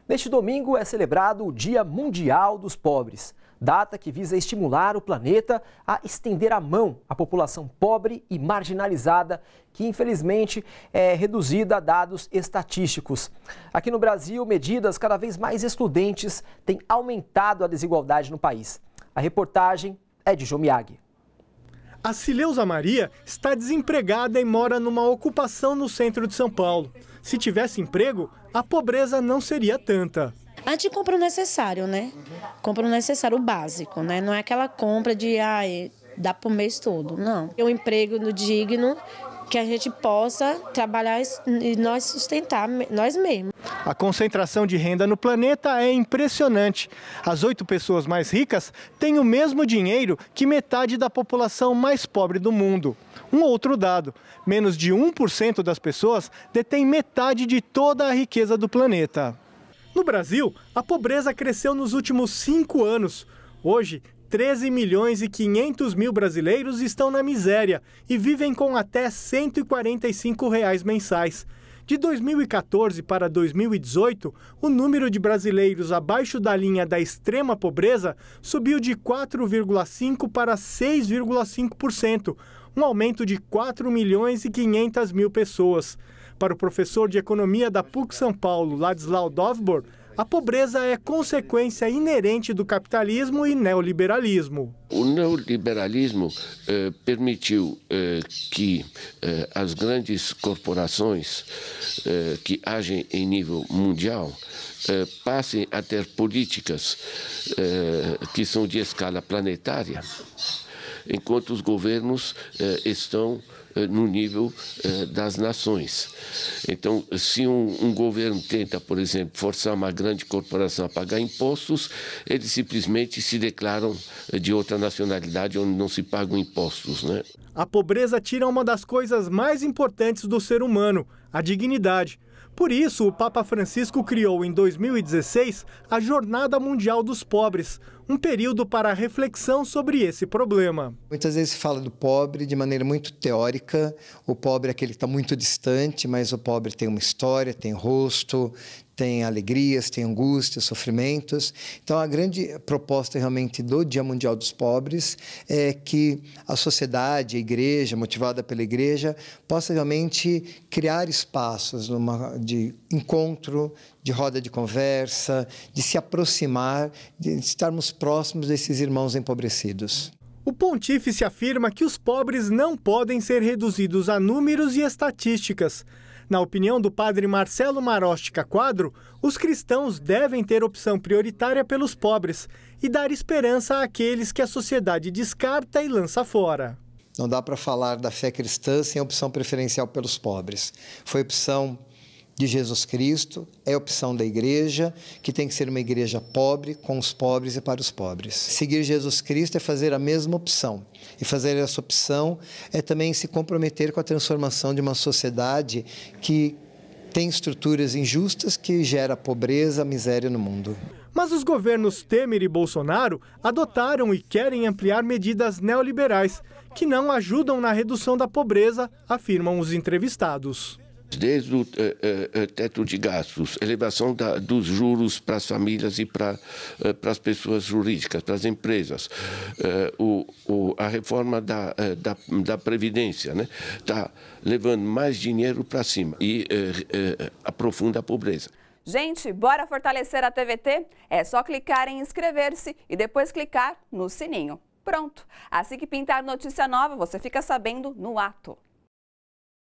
Neste domingo é celebrado o Dia Mundial dos Pobres, data que visa estimular o planeta a estender a mão à população pobre e marginalizada, que infelizmente é reduzida a dados estatísticos. Aqui no Brasil, medidas cada vez mais excludentes têm aumentado a desigualdade no país. A reportagem é de João Miyagi. A Cileuza Maria está desempregada e mora numa ocupação no centro de São Paulo. Se tivesse emprego, a pobreza não seria tanta. A gente compra o necessário, né? Compra o necessário, o básico, né? Não é aquela compra de, dá para o mês todo, não. É um emprego digno que a gente possa trabalhar e nós sustentar nós mesmos. A concentração de renda no planeta é impressionante. As 8 pessoas mais ricas têm o mesmo dinheiro que metade da população mais pobre do mundo. Um outro dado, menos de 1% das pessoas detém metade de toda a riqueza do planeta. No Brasil, a pobreza cresceu nos últimos 5 anos. Hoje, 13 milhões e 500 mil brasileiros estão na miséria e vivem com até R$ 145 mensais. De 2014 para 2018, o número de brasileiros abaixo da linha da extrema pobreza subiu de 4,5% para 6,5%, um aumento de 4 milhões e 500 mil pessoas. Para o professor de economia da PUC São Paulo, Ladislau Dovbor, a pobreza é consequência inerente do capitalismo e neoliberalismo. O neoliberalismo permitiu que as grandes corporações que agem em nível mundial passem a ter políticas que são de escala planetária, enquanto os governos estão no nível das nações. Então, se um governo tenta, por exemplo, forçar uma grande corporação a pagar impostos, eles simplesmente se declaram de outra nacionalidade onde não se pagam impostos, né? A pobreza tira uma das coisas mais importantes do ser humano, a dignidade. Por isso, o Papa Francisco criou em 2016 a Jornada Mundial dos Pobres, um período para reflexão sobre esse problema. Muitas vezes se fala do pobre de maneira muito teórica. O pobre é aquele que está muito distante, mas o pobre tem uma história, tem rosto, tem alegrias, tem angústias, sofrimentos. Então, a grande proposta realmente do Dia Mundial dos Pobres é que a sociedade, a igreja, motivada pela igreja, possa realmente criar espaços de encontro, de roda de conversa, de se aproximar, de estarmos próximos desses irmãos empobrecidos. O pontífice afirma que os pobres não podem ser reduzidos a números e estatísticas. Na opinião do padre Marcelo Marostica Quadro, os cristãos devem ter opção prioritária pelos pobres e dar esperança àqueles que a sociedade descarta e lança fora. Não dá para falar da fé cristã sem opção preferencial pelos pobres. Foi opção de Jesus Cristo, é opção da igreja, que tem que ser uma igreja pobre, com os pobres e para os pobres. Seguir Jesus Cristo é fazer a mesma opção. E fazer essa opção é também se comprometer com a transformação de uma sociedade que tem estruturas injustas que gera pobreza, miséria no mundo. Mas os governos Temer e Bolsonaro adotaram e querem ampliar medidas neoliberais, que não ajudam na redução da pobreza, afirmam os entrevistados. Desde o teto de gastos, elevação dos juros para as famílias e para as pessoas jurídicas, para as empresas, a reforma da Previdência, né? Está levando mais dinheiro para cima e aprofunda a pobreza. Gente, bora fortalecer a TVT? É só clicar em inscrever-se e depois clicar no sininho. Pronto! Assim que pintar notícia nova, você fica sabendo no ato.